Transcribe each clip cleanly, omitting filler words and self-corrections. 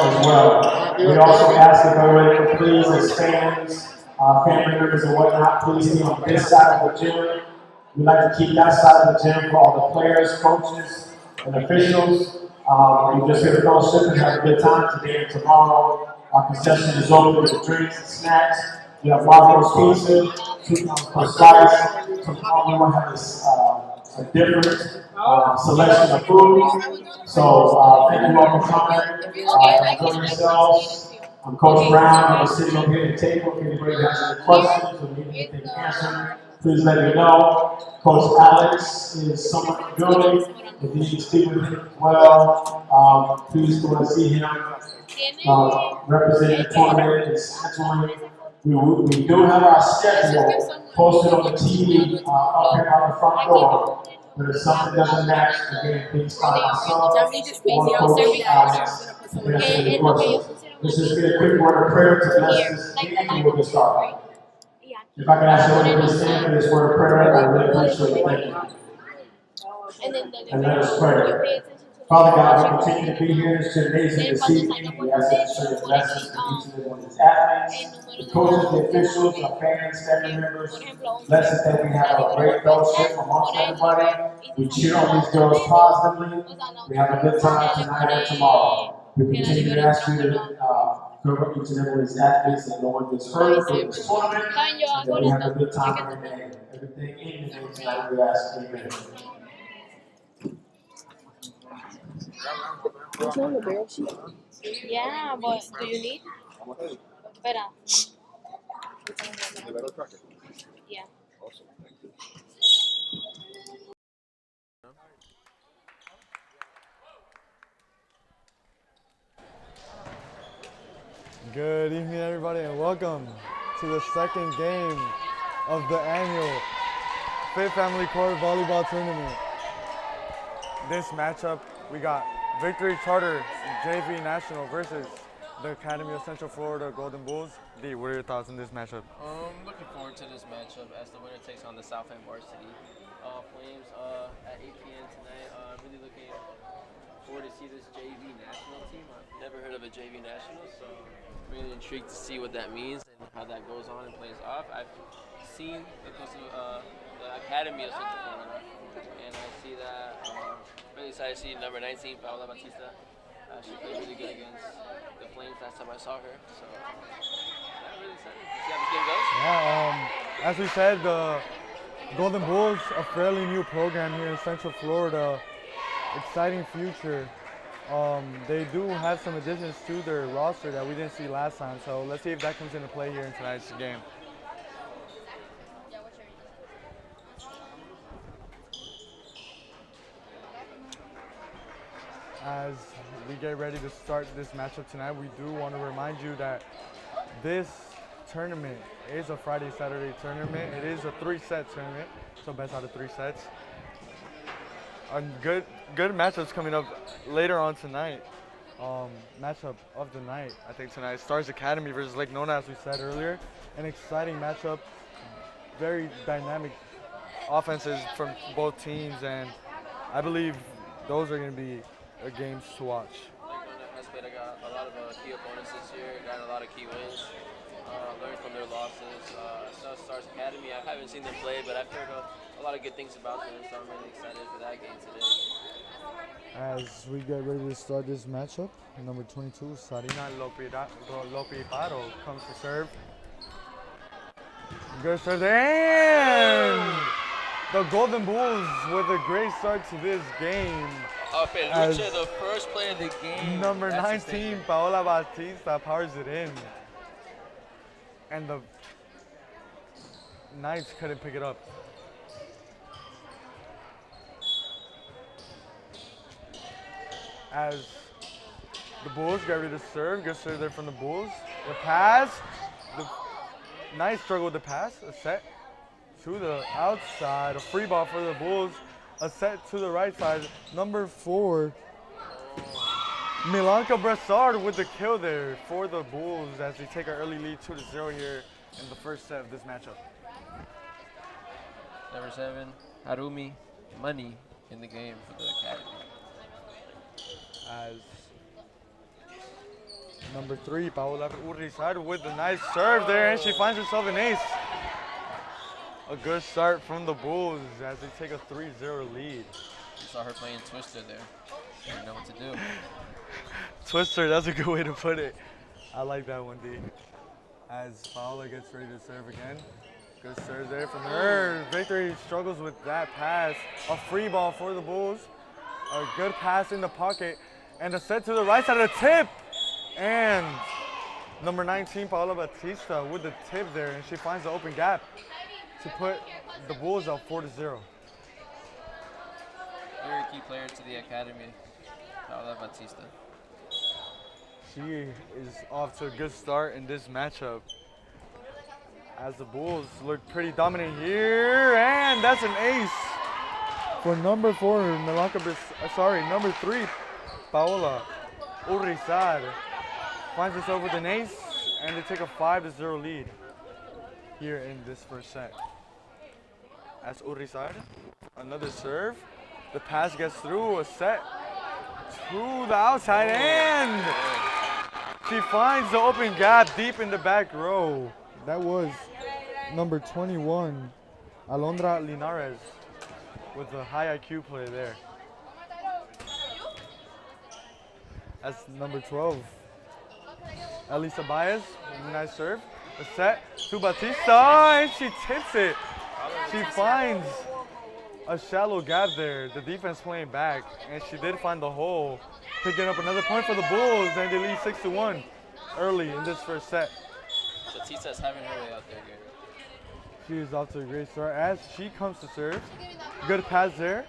as well. We also ask if everyone please, as fans, family members and whatnot, please stay on this side of the gym. We like to keep that side of the gym for all the players, coaches, and officials. We just here to fellowship and have a good time today and tomorrow. Our concession is open with drinks and snacks. We have Marco's Pizza, £2 per slice. Tomorrow we will have a different selection of food. So thank you all for coming. Enjoy yourselves. I'm Coach Brown. I'm sitting over here at the table. If anybody has any questions or need anything answered, please let me know. Coach Alex is someone in the building. If you need to speak with him as well, please go and see him. Representing the tournament and scheduling. We do have our schedule posted on the TV up here on the front door. But if something doesn't match, again, please call myself or Coach Alex and answer any questions. This is a quick word of prayer to bless this game and we'll get started. If I can ask everyone to stand for this word of prayer, I really appreciate it. Thank you. And let us pray. Father God, we continue to be here in this gymnasium this evening. We ask that you show your blessings to each and every one of these athletes, the coaches, the officials, our fans, family members. Bless us that we have a great fellowship amongst everybody. We cheer on these girls positively. We have a good time tonight and tomorrow. We continue to ask you to cover each and every one of these athletes that no one gets hurt during this tournament, and that we have a good time every day. Everything in the name tonight we ask. Amen. There's no on the barrel sheet. Yeah, but do you need? Espera. Yeah. Awesome. Thank you. Good evening, everybody, and welcome to the second game of the annual Fit Family Court Volleyball Tournament. This matchup, we got Victory Charter JV National versus the Academy of Central Florida Golden Bulls. D, what are your thoughts on this matchup? Looking forward to this matchup as the winner takes on the South End Varsity Flames at 8 p.m. tonight. Really looking forward to see this JV National team. I've never heard of a JV National, so I'm really intrigued to see what that means and how that goes on and plays off. I've seen the Academy of Central Florida, and I see that. Really excited to see number 19, Paola Batista. She played really good against the Flames last time I saw her. So I'm really excited to see how this game goes. Yeah, as we said, the Golden Bulls, a fairly new program here in Central Florida. Exciting future. They do have some additions to their roster that we didn't see last time. So let's see if that comes into play here in tonight's game. As we get ready to start this matchup tonight, we do want to remind you that this tournament is a Friday-Saturday tournament. It is a 3-set tournament, so best out of 3 sets. Good matchups coming up later on tonight. Matchup of the night, I think tonight, Stars Academy versus Lake Nona, as we said earlier. An exciting matchup, very dynamic offenses from both teams, and I believe those are going to be games to watch. Lake Nona has played a lot of key opponents this year, gotten a lot of key wins, learned from their losses. Stars Academy, I haven't seen them play, but I've heard a lot of good things about them, so I'm really excited for that game today. As we get ready to start this matchup, number 22, Sarina Lopiparo comes to serve. Good serve, and the Golden Bulls with a great start to this game. Peluche, the first play of the game. Number 19, Paola Batista powers it in. And the Knights couldn't pick it up. As the Bulls get ready to serve, good serve there from the Bulls. The pass, the Knights struggle with the pass, a set to the outside, a free ball for the Bulls, a set to the right side. Number 4, Milanka Brassard with the kill there for the Bulls as they take an early lead 2-0 here in the first set of this matchup. Number 7, Harumi Money in the game for the Academy. As Number 3, Paola Urrizar with a nice serve there, and she finds herself an ace. A good start from the Bulls as they take a 3-0 lead. You saw her playing Twister there. She didn't know what to do. Twister, that's a good way to put it. I like that one, D. As Paola gets ready to serve again. Good serve there from her. Victory struggles with that pass. A free ball for the Bulls. A good pass in the pocket. And a set to the right side of the tip. And number 19, Paola Batista with the tip there. And she finds the open gap to put the Bulls up 4-0. Very key player to the academy, Paola Batista. She is off to a good start in this matchup. As the Bulls look pretty dominant here, and that's an ace for number 4, number 3, Paola Urrizar. Finds herself with an ace, and they take a 5-0 lead here in this first set. As Urrizar, another serve. The pass gets through, a set to the outside, and she finds the open gap deep in the back row. That was number 21, Alondra Linares, with a high IQ play there. That's number 12, Elisa Baez, nice serve. A set to Batista, and she tips it. She finds a shallow gap there. The defense playing back, and she did find the hole, picking up another point for the Bulls, and they lead 6-1 early in this first set. Batista's having her way out there, Gary. She is off to a great start as she comes to serve. Good pass there.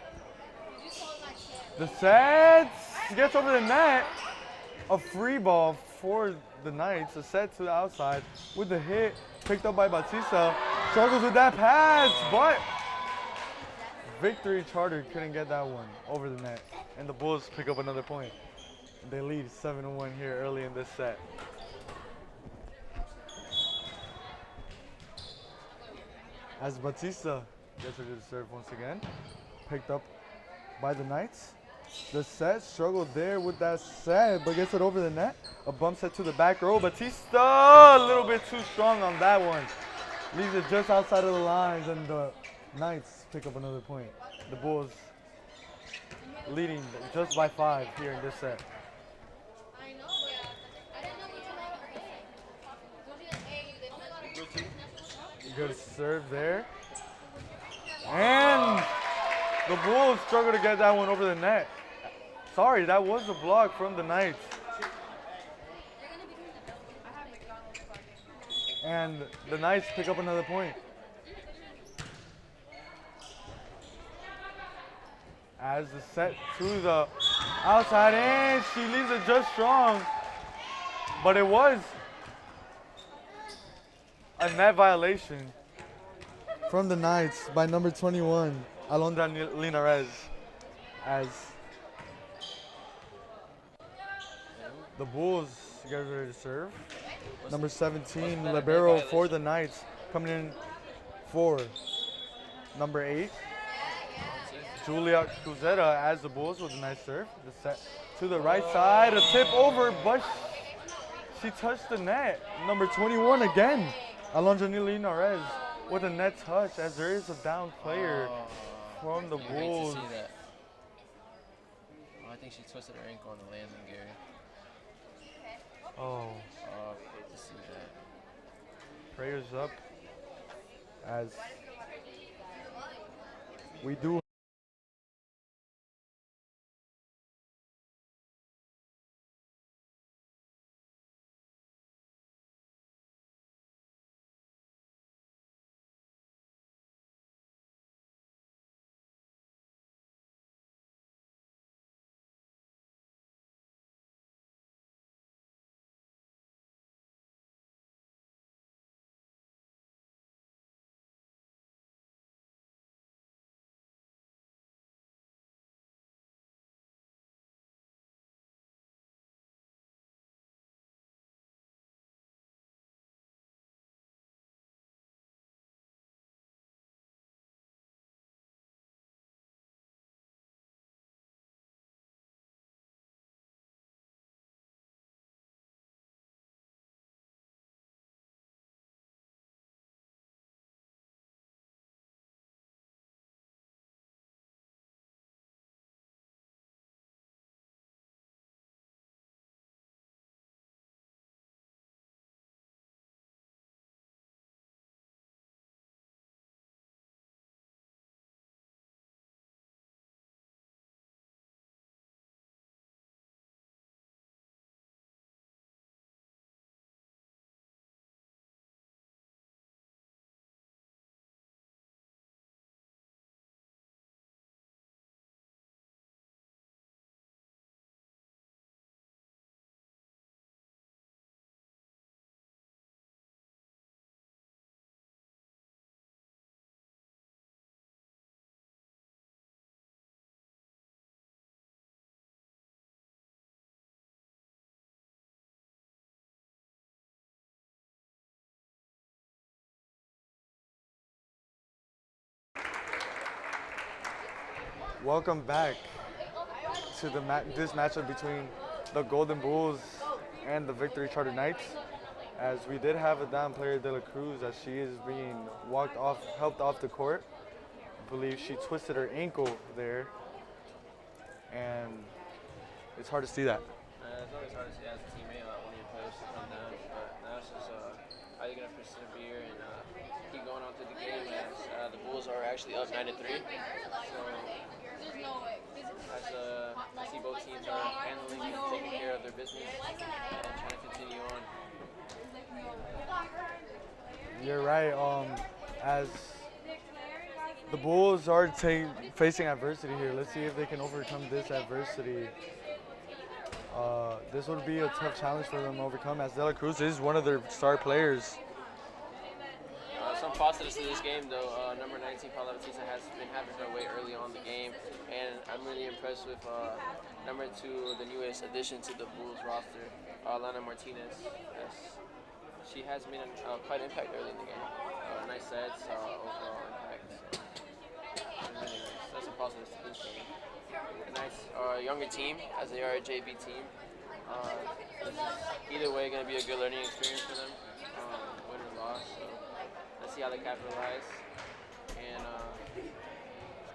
The set gets over the net. A free ball for the Knights. A set to the outside with the hit picked up by Batista. Struggles with that pass, but Victory Charter couldn't get that one over the net. And the Bulls pick up another point. They lead 7-1 here early in this set. As Batista gets ready to serve once again, picked up by the Knights. The set struggled there with that set, but gets it over the net. A bump set to the back row. Batista a little bit too strong on that one. Leaves it just outside of the lines, and the Knights pick up another point. The Bulls leading just by 5 here in this set. Good serve there. And the Bulls struggle to get that one over the net. Sorry, that was a block from the Knights. And the Knights pick up another point. As the set to the outside, and she leaves it just strong. But it was a net violation from the Knights by number 21, Alondra Linares, as the Bulls get ready to serve. Number 17, libero for the Knights, coming in for number 8, Julia Cruzera, as the Bulls with a nice serve. The set to the right side, a tip over, but she touched the net. Number 21 again, Alondra Linares with a net touch, as there is a down player from the Bulls. I hate to see that. I think she twisted her ankle on the landing, Gary. Oh, I hate to see that. prayers up as we do Welcome back to this matchup between the Golden Bulls and the Victory Charter Knights. As we did have a down player, De La Cruz, as she is being helped off the court. I believe she twisted her ankle there, and it's hard to see that. It's always hard to see as a teammate when your players come down, but now it's just how you're gonna persevere and keep going on to the game. As the Bulls are actually up 9-3, so I see both teams are handling and taking care of their business and trying to continue on. You're right. As the Bulls are facing adversity here, let's see if they can overcome this adversity. This would be a tough challenge for them to overcome, as De La Cruz is one of their star players. Some positives to this game, though. Number 19, Paula Batista, has been having her way early on in the game, and I'm really impressed with number 2, the newest addition to the Bulls roster, Lana Martinez. She has made quite an impact early in the game. Nice sets, overall impact. So, really nice. That's a positive to this game. A nice younger team, as they are a JV team. Either way, going to be a good learning experience for them, win or loss. So let's see how they capitalize. And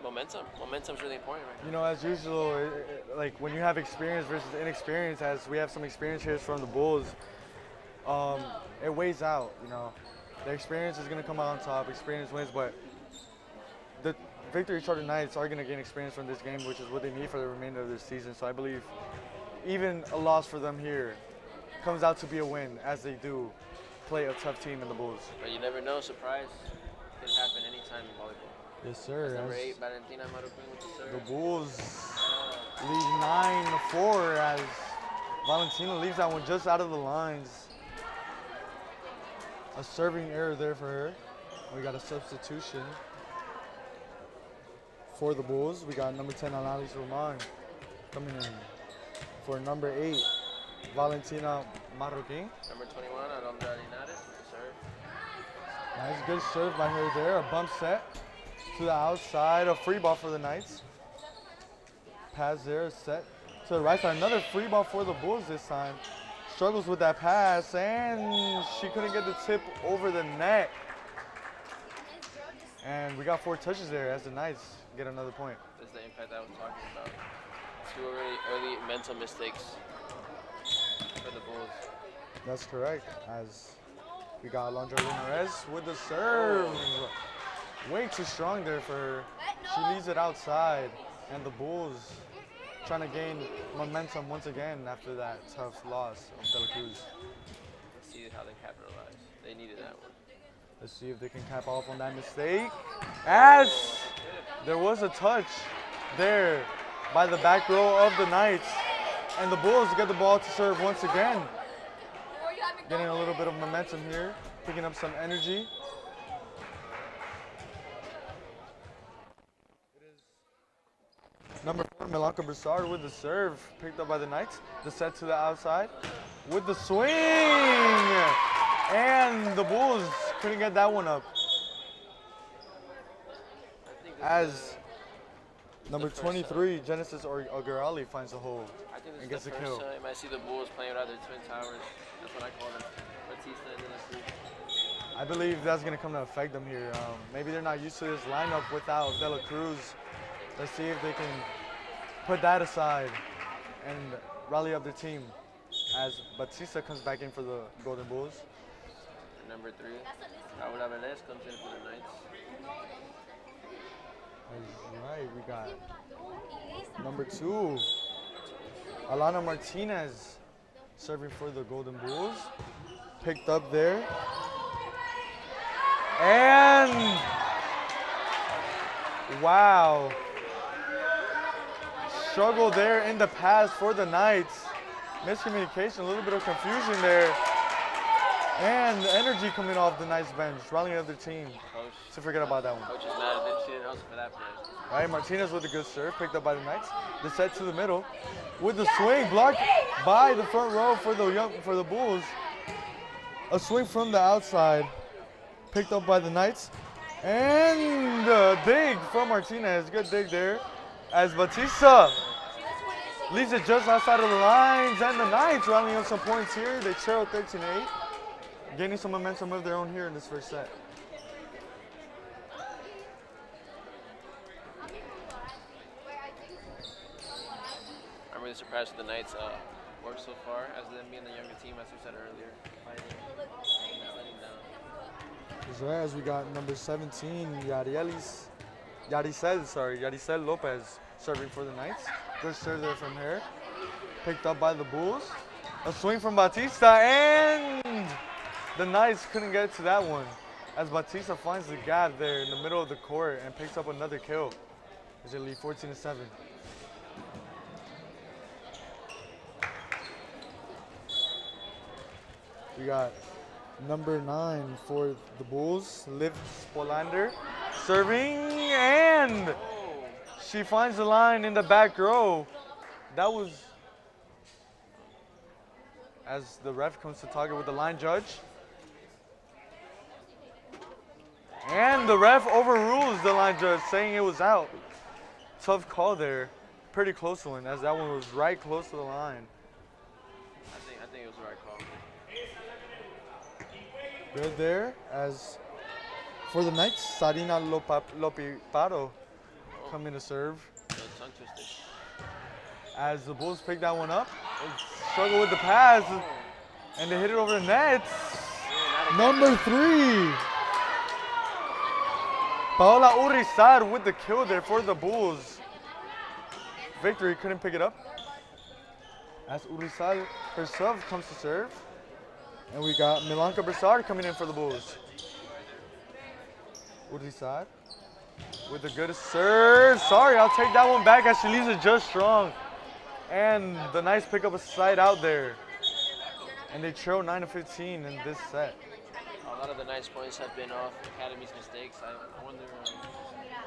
momentum's really important right now. You know, as usual, like when you have experience versus inexperience, as we have some experience here from the Bulls, it weighs out. You know, the experience is going to come out on top. Experience wins, but the Victory Charter Knights are going to gain experience from this game, which is what they need for the remainder of their season. So I believe even a loss for them here comes out to be a win, as they do play a tough team in the Bulls. But you never know. Surprise can happen anytime in volleyball. Yes, sir. That's number 8, Valentina Marroquin with the serve. The Bulls lead 9-4 as Valentina leaves that one just out of the lines. A serving error there for her. We got a substitution for the Bulls. We got number 10, Analis Roman, coming in for number 8, Valentina Marroquin. Number 21, Alondra Linares with the serve. Nice, good serve by her there. A bump set to the outside. A free ball for the Knights. Pass there, set to the right side. Another free ball for the Bulls this time. Struggles with that pass, and she couldn't get the tip over the net. And we got 4 touches there as the Knights get another point. That's the impact I was talking about. 2 really early mental mistakes for the Bulls. That's correct, as we got Alondra Linares with the serve. Way too strong there for her. She leaves it outside, and the Bulls trying to gain momentum once again after that tough loss of De La Cruz. Let's see how they capitalize. They needed that one. Let's see if they can cap off on that mistake. As there was a touch there by the back row of the Knights, and the Bulls get the ball to serve once again. Getting a little bit of momentum here, picking up some energy. Number 4, Milanka Broussard with the serve, picked up by the Knights. The set to the outside with the swing, and the Bulls couldn't get that one up. As number 23, Genesis Ogarali finds a hole and gets a kill. I think this is the first time I see the Bulls playing without their twin towers. That's what I call them, Batista and De La Cruz. I believe that's going to come to affect them here. Maybe they're not used to this lineup without De La Cruz. Let's see if they can put that aside and rally up their team as Batista comes back in for the Golden Bulls. And number 3, Raul Avelez comes in for the Knights. All right, we got number 2, Alana Martinez serving for the Golden Bulls. Picked up there. And wow. Struggle there in the pass for the Knights. Miscommunication, a little bit of confusion there. And the energy coming off the Knights bench, rallying up their team. Coach, So forget about that one. Coach is mad that she didn't hustle for that play. All right, Martinez with a good serve, picked up by the Knights. The set to the middle with the swing, blocked by the front row for the Bulls. A swing from the outside, picked up by the Knights. And a dig from Martinez, good dig there. as Batista leaves it just outside of the lines, and the Knights rallying up some points here. They trail 13-8, gaining some momentum of their own here in this first set. I'm really surprised with the Knights' work so far, as them being the younger team, as we said earlier, fighting, not letting down. That's right, as we got number 17, Yaricel Lopez serving for the Knights. Good serve there from her. Picked up by the Bulls. A swing from Batista, and the Knights couldn't get to that one, as Batista finds the gap there in the middle of the court and picks up another kill, as they lead 14-7. We got number 9 for the Bulls, Liv Spolander, serving, and she finds the line in the back row. That was, as the ref comes to target with the line judge. And the ref overrules the line judge, saying it was out. Tough call there. Pretty close one, as that one was right close to the line. I think it was the right call. Good there, as for the Knights, Sarina Lopiparo coming to serve. Tongue twister. As the Bulls pick that one up, they struggle with the pass, and they hit it over the net. Number 3, Paola Urizar with the kill there for the Bulls. Victory couldn't pick it up, as Urizar herself comes to serve. And we got Milanka Broussard coming in for the Bulls. Urizar with a good serve. Sorry, I'll take that one back, as she leaves it just strong. And the Knights pick up a side out there. And they trail 9-15 in this set. A lot of the Knights' points have been off Academy's mistakes. I wonder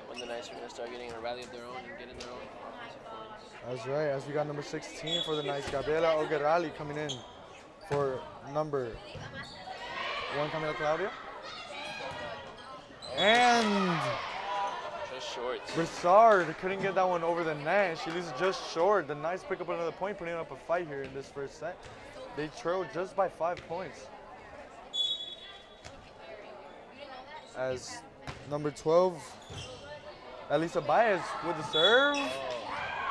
when the Knights are going to start getting a rally of their own and getting their own offensive points. That's right, as we got number 16 for the Knights, Gabriela Ogerali coming in for number 1, Camila Claudia. And Just short. Broussard couldn't get that one over the net. She leaves it just short. The Knights pick up another point, putting up a fight here in this first set. They trail just by 5 points. As number 12, Elisa Baez with the serve.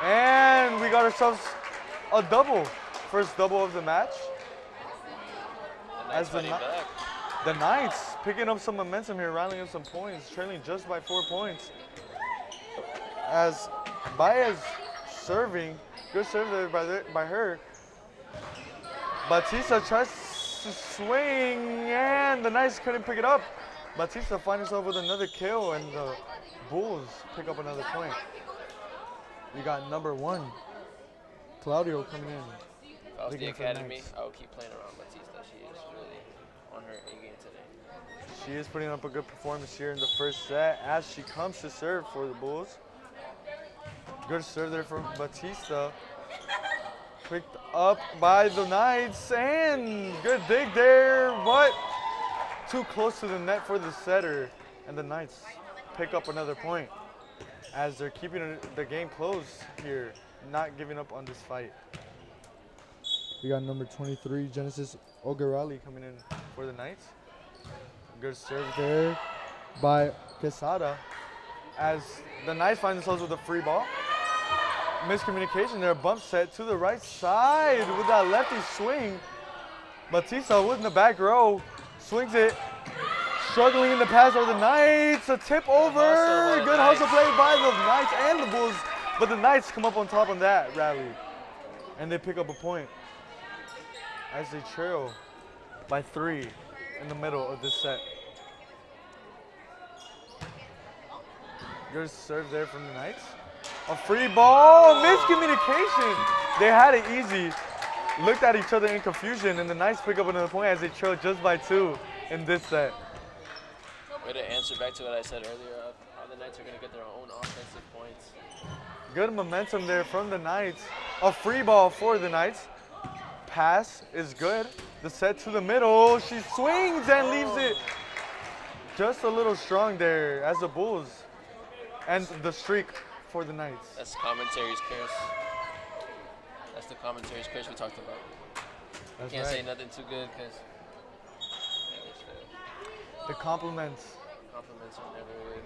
And we got ourselves a double. First double of the match. As the Knights picking up some momentum here, rallying up some points, trailing just by 4 points. As Baez serving, good serve there by her. Batista tries to swing, and the Knights couldn't pick it up. Batista finds herself with another kill, and the Bulls pick up another point. We got number 1, Claudio coming in. If I was the Academy, I would keep playing around Batista. She is really on her A game today. She is putting up a good performance here in the first set as she comes to serve for the Bulls. Good serve there from Batista. Picked up by the Knights, and good dig there, but too close to the net for the setter. And the Knights pick up another point as they're keeping the game close here, not giving up on this fight. We got number 23, Genesis Ogarali, coming in for the Knights. Good serve there by Quesada as the Knights find themselves with a free ball. Miscommunication there, bump set to the right side with that lefty swing. Batista with in the back row, swings it, struggling in the pass over the Knights. A tip over, good hustle play by the Knights and the Bulls, but the Knights come up on top on that rally, and they pick up a point as they trail by 3 in the middle of this set. Good serve there from the Knights. A free ball, miscommunication. They had it easy. Looked at each other in confusion, and the Knights pick up another point as they trail just by 2 in this set. Way to answer back to what I said earlier of how the Knights are going to get their own offensive points. Good momentum there from the Knights. A free ball for the Knights. Pass is good. The set to the middle. She swings and leaves it just a little strong there as the Bulls end the streak for the Knights. That's commentary's curse. That's the commentary's curse we talked about. That's Can't right. say nothing too good because The compliments. compliments are never good.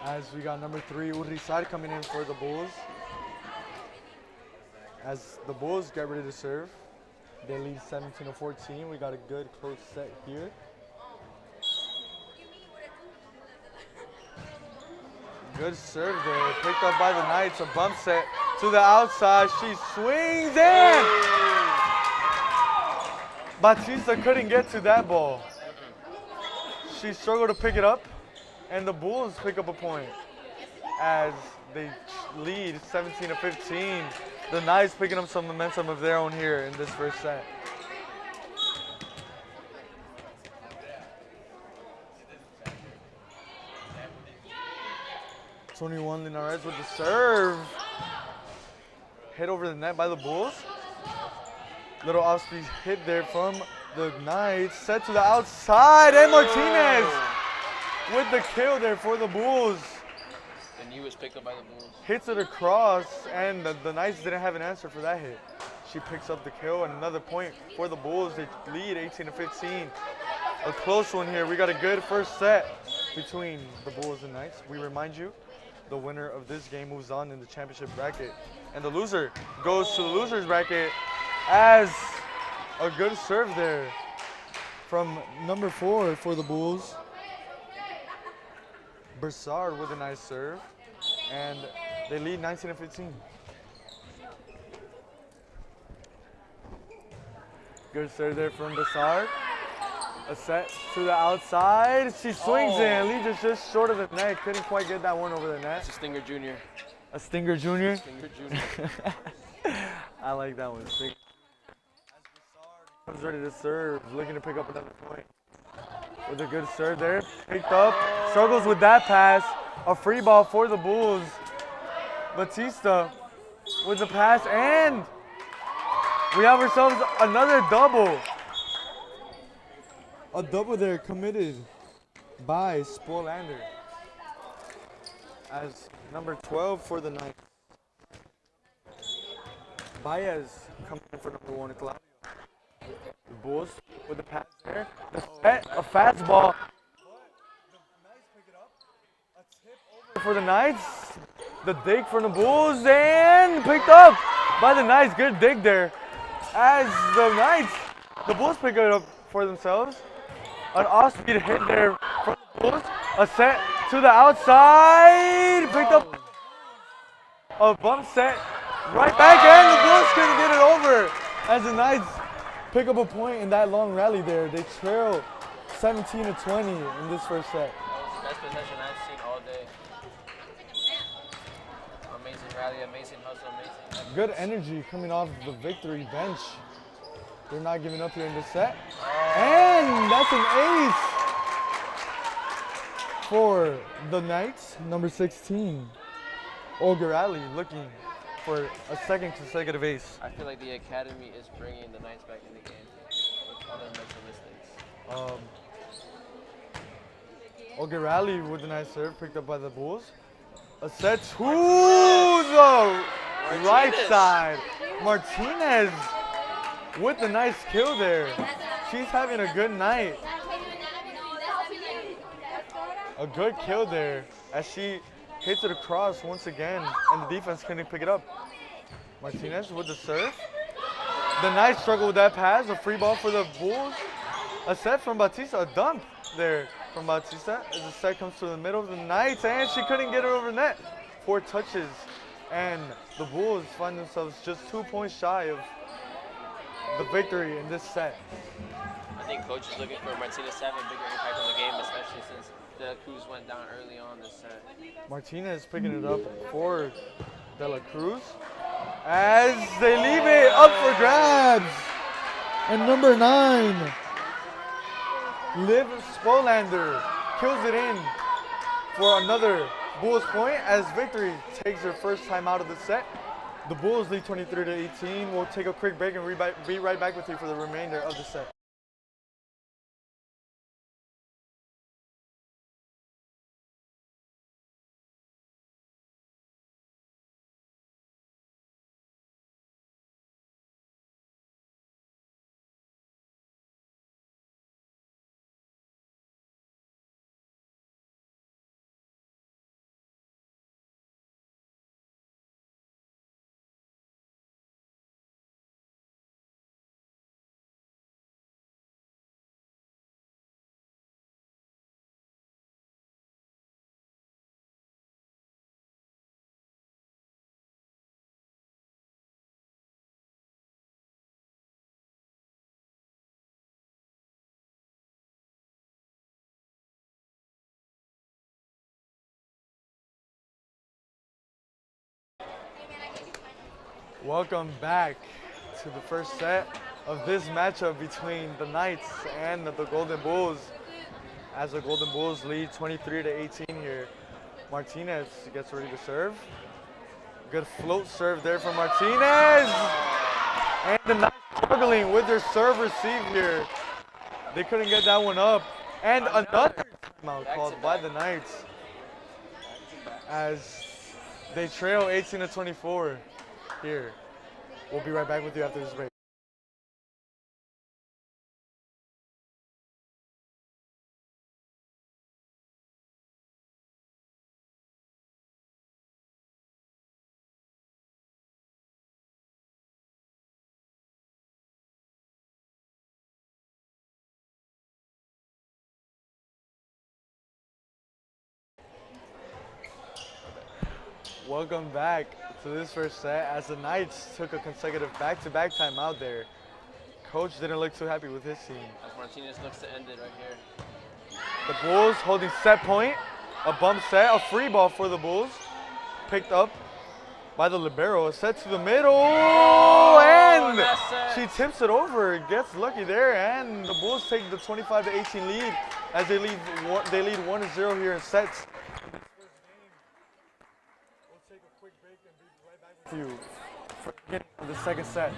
As we got number 3, Urrizar coming in for the Bulls. As the Bulls get ready to serve, they lead 17-14. We got a good close set here. Good serve there, picked up by the Knights. A bump set to the outside. She swings in. Batista couldn't get to that ball. She struggled to pick it up, and the Bulls pick up a point as they lead 17-15. The Knights picking up some momentum of their own here in this first set. Twenty-one Linares with the serve. Hit over the net by the Bulls. Little off-speed hit there from the Knights. Set to the outside, and Martinez with the kill there for the Bulls. The knee was picked up by the Bulls. Hits it across, and the Knights didn't have an answer for that hit. She picks up the kill, and another point for the Bulls. They lead 18-15. A close one here. We got a good first set between the Bulls and Knights. We remind you, the winner of this game moves on in the championship bracket, and the loser goes to the loser's bracket. As a good serve there from number 4 for the Bulls. Broussard with a nice serve, and they lead 19-15. Good serve there from Broussard. A set to the outside. She swings in. Lead just short of the net. Couldn't quite get that one over the net. It's a Stinger Jr. A Stinger Jr. Stinger Jr. I like that one. Stinger. Comes ready to serve, looking to pick up another point. With a good serve there, picked up, struggles with that pass. A free ball for the Bulls. Batista with the pass, and we have ourselves another double. A double there committed by Spolander. As number 12 for the night. Baez coming in for number 1, Claudio. The Bulls with the pass there. The set, a fastball. For the Knights. The dig from the Bulls, and picked up by the Knights. Good dig there. As the Knights, the Bulls pick it up for themselves. An off-speed hit there from the Bulls. A set to the outside. Picked up a bump set right back, and the Bulls couldn't get it over. As the Knights pick up a point in that long rally there. They trail 17-20 in this first set. That was the best possession I've seen all day. Amazing rally, amazing hustle, amazing. Good energy coming off the victory bench. They're not giving up here in this set. And that's an ace for the Knights, number 16. Olgarali looking for a second consecutive ace. I feel like the academy is bringing the Knights back in the game with other mental mistakes. Olgarali with a nice serve picked up by the Bulls. A set to the right side. Martinez with the nice kill there. She's having a good night. A good kill there as she hits it across once again, and the defense couldn't pick it up. Martinez with the serve. The Knights struggle with that pass. A free ball for the Bulls. A set from Batista. A dump there from Batista as the set comes to the middle of the Knights, and she couldn't get it over net. 4 touches, and the Bulls find themselves just 2 points shy of the victory in this set. I think coach is looking for Martinez to have a bigger impact on the game, especially since the Cruz went down early on this set. Martinez picking it up for De La Cruz as they leave it up for grabs. And number 9, Liv Spolander kills it in for another Bulls point as victory takes their first time out of the set. The Bulls lead 23-18. We'll take a quick break and be right back with you for the remainder of the set. Welcome back to the first set of this matchup between the Knights and the Golden Bulls. As the Golden Bulls lead 23-18 here. Martinez gets ready to serve. Good float serve there from Martinez. And the Knights struggling with their serve receive here. They couldn't get that one up. And another timeout called by the Knights as they trail 18-24 here. We'll be right back with you after this break. Welcome back to this first set as the Knights took a consecutive back-to-back timeout there. Coach didn't look too happy with his team. As Martinez looks to end it right here. The Bulls holding set point, a bump set, a free ball for the Bulls. Picked up by the libero, a set to the middle, and she tips it over, gets lucky there, and the Bulls take the 25-18 lead as they lead 1-0 here in sets. You for the beginning of the second set.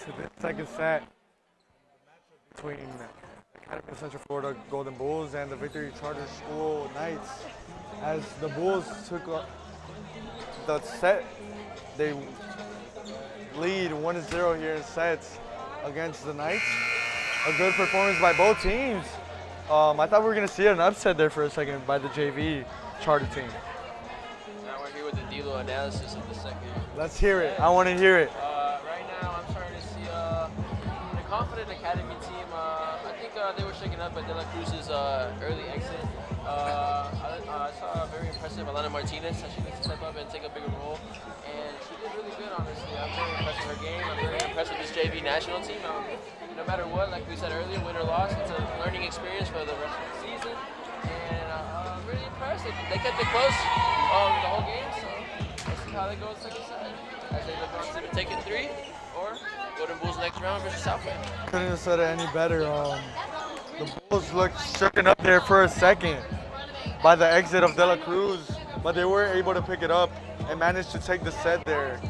To the second set between Academy of Central Florida Golden Bulls and the Victory Charter School Knights. As the Bulls took the set, they lead 1-0 here in sets against the Knights. A good performance by both teams. I thought we were going to see an upset there for a second by the JV Charter team. Now we're here with the Dilo analysis of the second. Let's hear it. I want to hear it. Right now I'm starting to see a confident Academy team. I think they were shaken up by De La Cruz's early exit. I saw a very impressive Alana Martinez. She needs to step up and take a bigger role. And she did really good, honestly. I'm very impressed with her game. I'm very impressed impressed with this JV national team. No matter what, like we said earlier, win or loss, it's a learning experience for the rest of the season. And I'm really impressed. They kept it close the whole game, so let's see how they go in the second set. As they look on to either take it 3 or Golden Bulls next round versus Southland. Couldn't have said it any better. The Bulls looked shooken up there for a second by the exit of De La Cruz, but they were able to pick it up and managed to take the set there.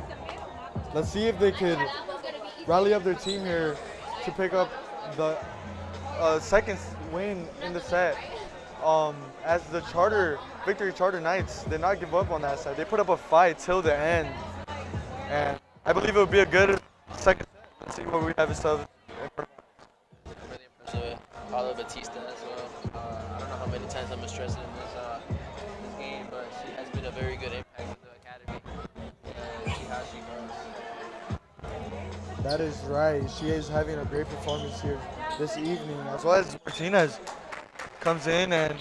Let's see if they could rally up their team here to pick up the second win in the set. As the Victory Charter Knights did not give up on that side. They put up a fight till the end. And I believe it would be a good second set. Let's see what we have ourselves. Really impressed with Paula Batista as well. I don't know how many times I'm going to stress it in this game, but she has been a very good impact with the academy. And see how she goes. That is right. She is having a great performance here this evening, as well as Martinez comes in and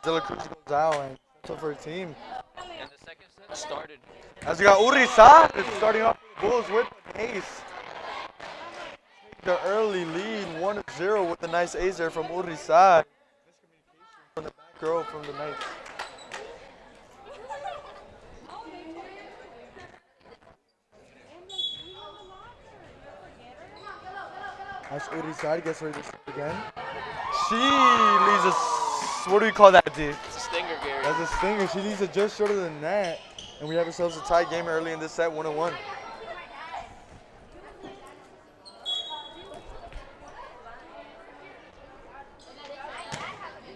De La Cruz goes out and sets up for her team. And the second set started. As we got Urrizar starting off the Bulls with an ace. The early lead, 1-0 with a nice ace there from Urrizar. From the back row from the Knights. As Urrizar gets ready to shoot again. She leaves us, what do we call that, dude? It's a stinger, Gary. That's a stinger. She leaves it just short of the net. And we have ourselves a tie game early in this set, 1-1.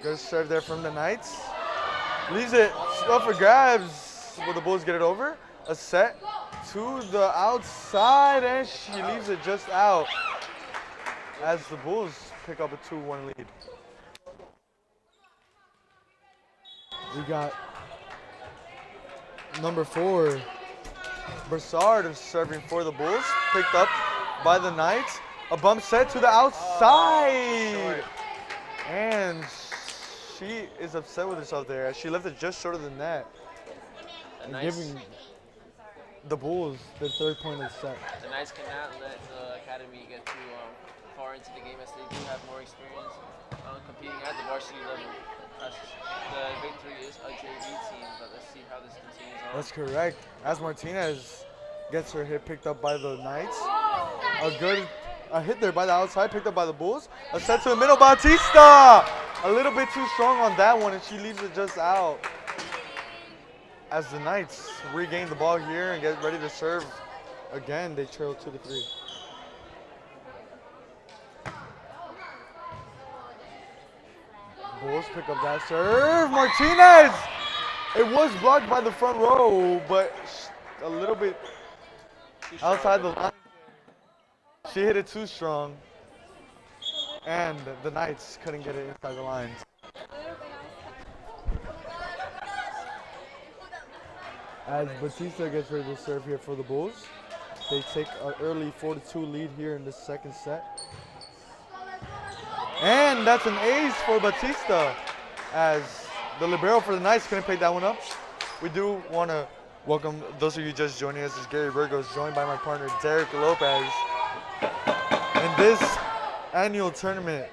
Good serve there from the Knights. Leaves it up for grabs. Will the Bulls get it over? A set to the outside, and she leaves it just out as the Bulls pick up a 2-1 lead. We got number 4, Broussard serving for the Bulls, picked up by the Knights. A bump set to the outside. And she is upset with herself there as she left it just short of the net. And giving the Bulls their 3rd point of the set. The Knights cannot let the academy get too far into the game as they do have more experience competing at the varsity level. The Victory is a JV team, but let's see how this continues on. That's correct. As Martinez gets her hit picked up by the Knights. A hit there by the outside, picked up by the Bulls. A set to the middle, Batista! A little bit too strong on that one, and she leaves it just out. As the Knights regain the ball here and get ready to serve again, they trail 2-3. Bulls pick up that serve. Martinez! It was blocked by the front row, but a little bit outside the line. She hit it too strong, and the Knights couldn't get it inside the lines. As Batista gets ready to serve here for the Bulls, they take an early 4-2 lead here in the second set. And that's an ace for Batista, as the libero for the Knights couldn't pick that one up. We do want to welcome those of you just joining us. This is Gary Burgos, joined by my partner Derek Lopez. In this annual tournament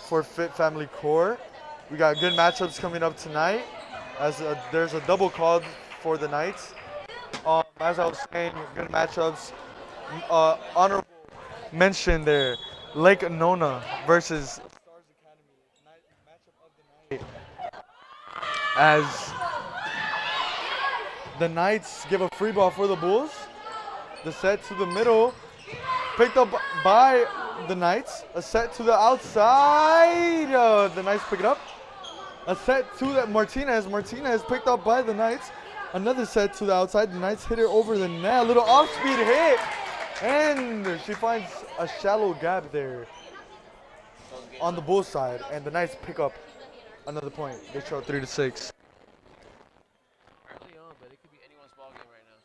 for Fit Family Core, we got good matchups coming up tonight, as there's a double called for the Knights. As I was saying, good matchups. Honorable mention there, Lake Nona versus Stars Academy, matchup of the night. As the Knights give a free ball for the Bulls. The set to the middle, picked up by the Knights. A set to the outside. The Knights pick it up. A set to that Martinez. Martinez picked up by the Knights. Another set to the outside. The Knights hit it over the net. A little off-speed hit. And she finds a shallow gap there on the Bulls side. And the Knights pick up another point. They show 3-6. Early on, but it could be anyone's ball game right now.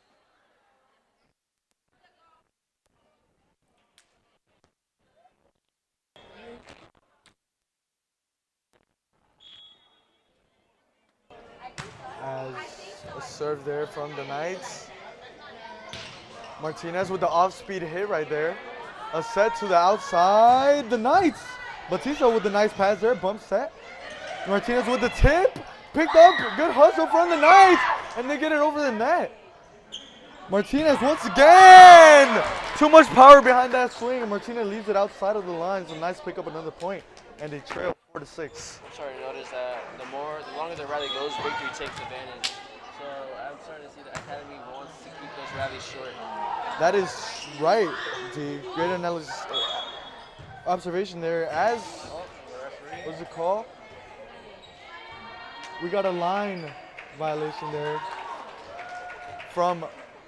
As a serve there from the Knights. Martinez with the off-speed hit right there. A set to the outside. The Knights. Batista with the nice pass there. Bump set. Martinez with the tip. Picked up. Good hustle from the Knights. And they get it over the net. Martinez once again. Too much power behind that swing. And Martinez leaves it outside of the lines. The Knights pick up another point. And they trail 4-6. I'm starting to notice that the longer the rally goes, Victory takes advantage. So I'm starting to see the Academy wants to keep those rallies short. That is right, D. Great analysis, observation there. As what's it called? We got a line violation there from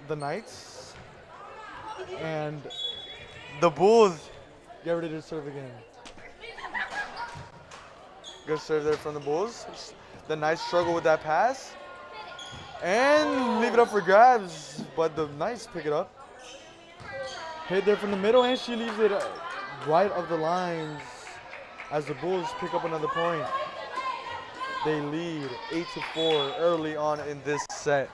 the Knights, and the Bulls get ready to serve again. Good serve there from the Bulls. The Knights struggle with that pass and leave it up for grabs, but the Knights pick it up. Hit there from the middle, and she leaves it right of the lines as the Bulls pick up another point. They lead 8-4 early on in this set.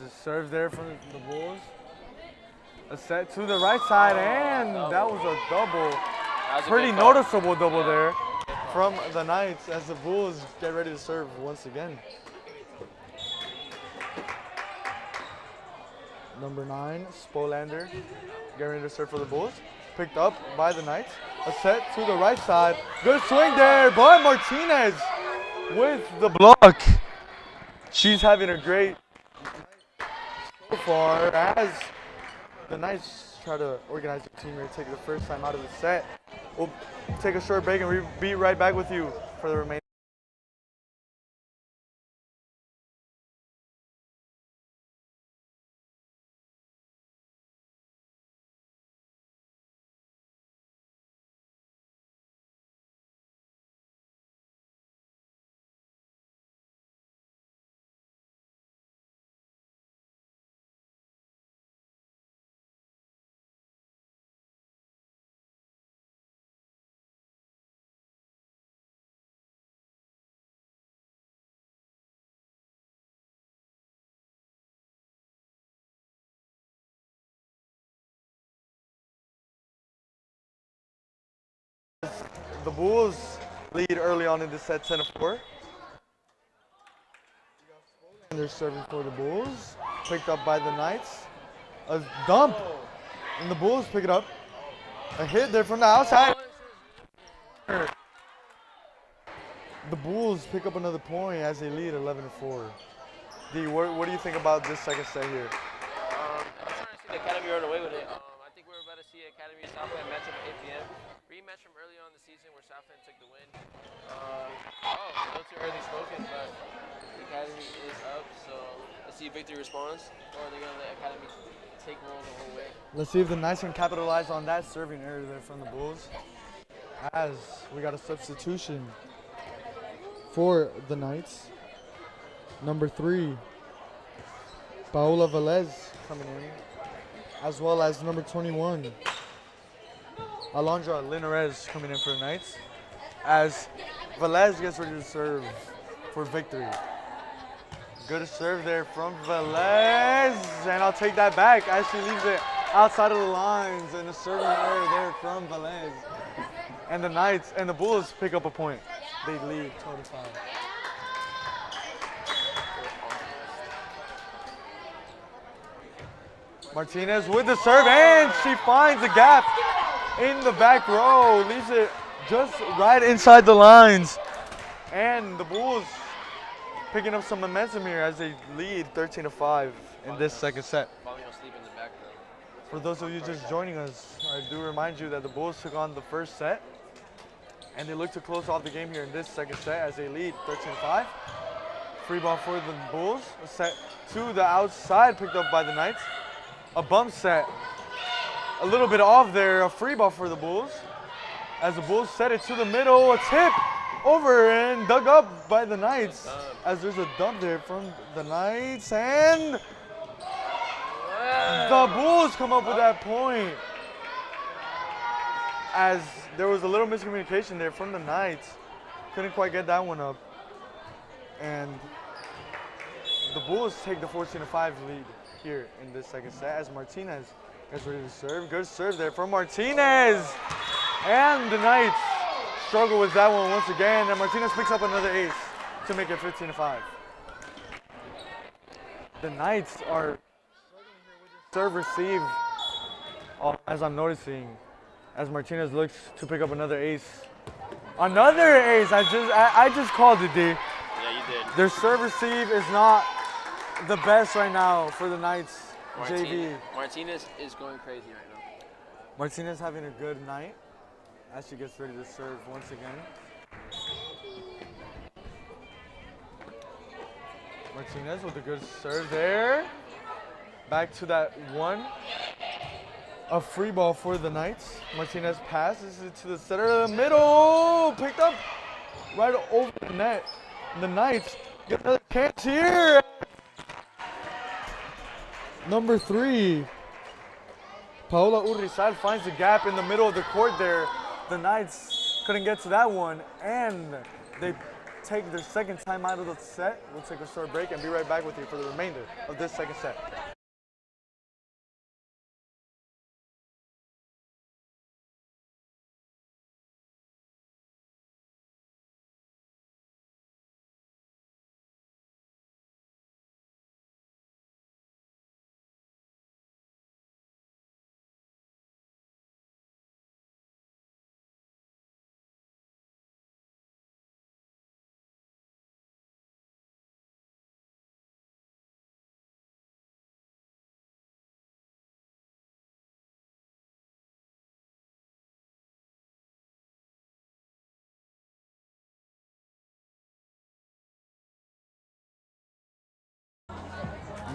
The serve there from the Bulls. A set to the right side, and that was a double. Pretty noticeable double there from the Knights as the Bulls get ready to serve once again. Number 9, Spolander, getting ready to serve for the Bulls. Picked up by the Knights. A set to the right side. Good swing there, but Martinez with the block. She's having a great so far as the Knights try to organize the team here, take the first time out of the set. We'll take a short break and we'll be right back with you for the remaining. The Bulls lead early on in the set, 10-4. And they're serving for the Bulls. Picked up by the Knights. A dump, and the Bulls pick it up. A hit there from the outside. The Bulls pick up another point as they lead 11-4. D, what do you think about this second set here? I'm starting to see the Academy run away with it. I think we're about to see Academy Southland match up at 8 p.m. Rematch from early on in the season where Southland took the win. No too early spoken, but the Academy is up, so let's see if Victory responds, or are they going to let Academy take roll the whole way? Let's see if the Knights can capitalize on that serving error there from the Bulls. As we got a substitution for the Knights. Number 3, Paola Velez coming in, as well as number 21, Alondra Linares coming in for the Knights, as Velez gets ready to serve for Victory. Good serve there from Velez, and I'll take that back as she leaves it outside of the lines, and a serving error there from Velez. And the Knights and the Bulls pick up a point. They lead 25. Martinez with the serve, and she finds a gap in the back row, leaves it just right inside the lines. And the Bulls picking up some momentum here as they lead 13-5 in this second set. For those of you just joining us, I do remind you that the Bulls took on the first set, and they look to close off the game here in this second set as they lead 13-5. Free ball for the Bulls, a set to the outside picked up by the Knights. A bump set, a little bit off there, a free ball for the Bulls. As the Bulls set it to the middle, a tip over and dug up by the Knights. As there's a dump there from the Knights, and the Bulls come up with that point. As there was a little miscommunication there from the Knights. Couldn't quite get that one up. And the the Bulls take the 14-5 lead here in this second set as Martinez gets ready to serve. Good serve there from Martinez. And the Knights struggle with that one once again, and Martinez picks up another ace to make it 15-5. The Knights are serve receive, as I'm noticing, as Martinez looks to pick up another ace. Another ace! I just called it, D. Yeah, you did. Their serve receive is not the best right now for the Knights JV. Martinez is going crazy right now. Martinez having a good night as she gets ready to serve once again. Martinez with a good serve there. Back to that one. A free ball for the Knights. Martinez passes it to the center of the middle. Picked up right over the net. The Knights get another chance here. Number 3. Paola Urrizal finds the gap in the middle of the court there. The Knights couldn't get to that one, and they take their second time out of the set. We'll take a short break and be right back with you for the remainder of this second set.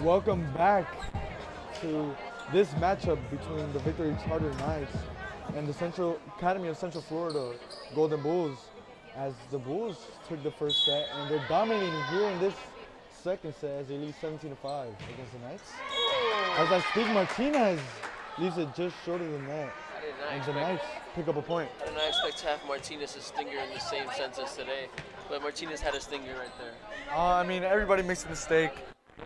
Welcome back to this matchup between the Victory Charter Knights and the Central Academy of Central Florida Golden Bulls, as the Bulls took the first set and they're dominating here in this second set as they lead 17-5 against the Knights. As I speak, Martinez leaves it just short of the net, and the Knights pick up a point. I did not expect to have Martinez's stinger in the same sense as today, but Martinez had a stinger right there. I mean, everybody makes a mistake.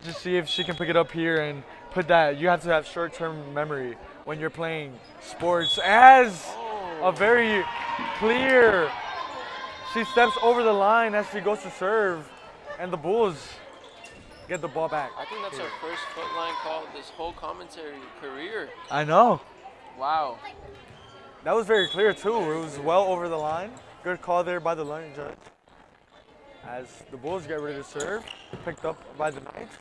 Just see if she can pick it up here and put that. You have to have short-term memory when you're playing sports. As a very clear, she steps over the line as she goes to serve, and the Bulls get the ball back. I think that's our first foot line call this whole commentary career. I know. Wow. That was very clear too. It was well over the line. Good call there by the line judge. As the Bulls get ready to serve, picked up by the Knights.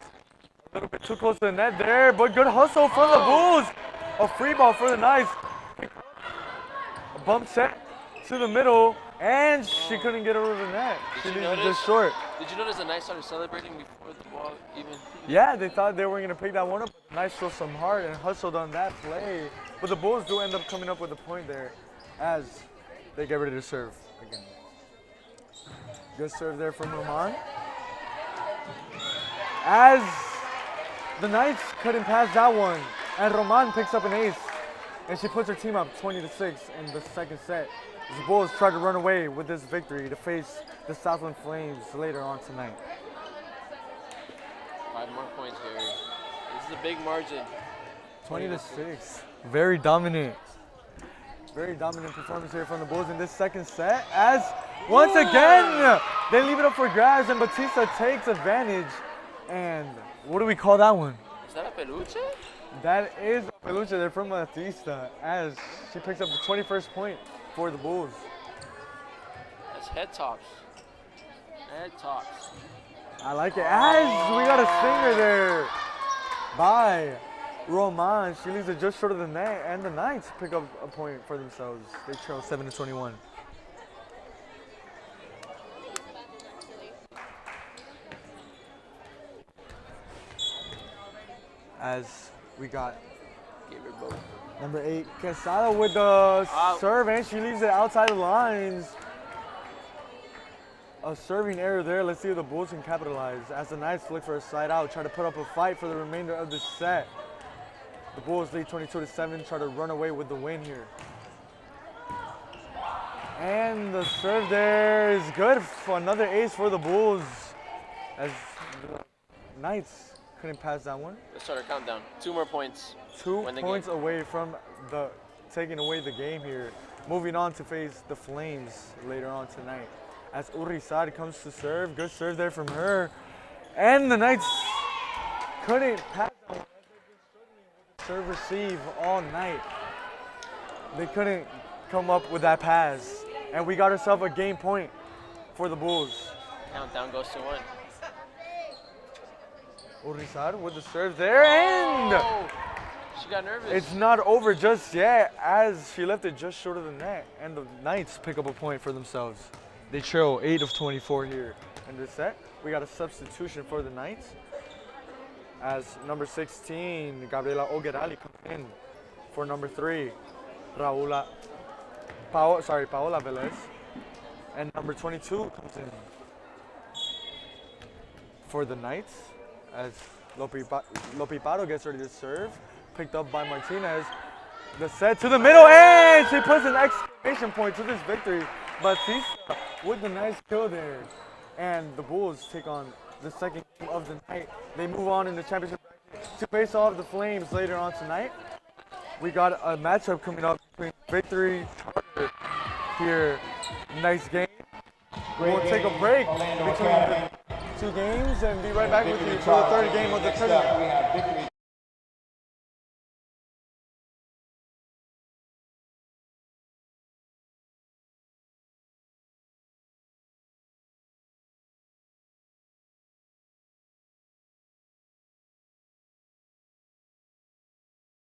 A little bit too close to the net there, but good hustle from the Bulls. A free ball for the Knights. A bump set to the middle, and she couldn't get over the net. She leaves it just short. Did you notice the Knights started celebrating before the ball even? Yeah, they thought they weren't going to pick that one up. The Knights showed some heart and hustled on that play. But the Bulls do end up coming up with a point there as they get ready to serve again. Good serve there from Roman. As the Knights couldn't pass that one, and Roman picks up an ace, and she puts her team up 20-6 in the second set. The Bulls try to run away with this victory to face the Southland Flames later on tonight. 5 more points, Gary. This is a big margin. 20-6. Very dominant. Very dominant performance here from the Bulls in this second set. As once again, they leave it up for grabs, and Batista takes advantage. And what do we call that one? Is that a peluche? That is a peluche there from Batista, as she picks up the 21st point for the Bulls. That's head tops. Head tops. I like it. As we got a stinger there by Roman. She leaves it just short of the net, and the Knights pick up a point for themselves. They trail 7-21. As we got number 8, Quesada with the serve, and she leaves it outside the lines. A serving error there. Let's see if the Bulls can capitalize. As the Knights look for a side out, try to put up a fight for the remainder of the set. The Bulls lead 22-7, try to run away with the win here. And the serve there is good for another ace for the Bulls. As Knights couldn't pass that one. Let's start our countdown. 2 more points. 2 Win the points game. away from taking away the game here. Moving on to face the Flames later on tonight. As Urizar comes to serve. Good serve there from her. And the Knights couldn't pass that one. Serve receive all night. They couldn't come up with that pass. And we got ourselves a game point for the Bulls. Countdown goes to 1. Urizar with the serve there, and Oh, she got nervous. it's not over just yet as she left it just short of the net. And the Knights pick up a point for themselves. They trail 8 of 24 here in this set. We got a substitution for the Knights as number 16, Gabriela Ogerali, comes in for number 3, Paola Velez. And number 22 comes in for the Knights as Lopiparo gets ready to serve. Picked up by Martinez. The set to the middle, and she puts an exclamation point to this victory. Batista with the nice kill there. And the Bulls take on the second game of the night. They move on in the championship to face off the Flames later on tonight. We got a matchup coming up between Victory Charter here. Nice game. We'll take a break between the 2 games and be right back with you for the 3rd game of the tournament.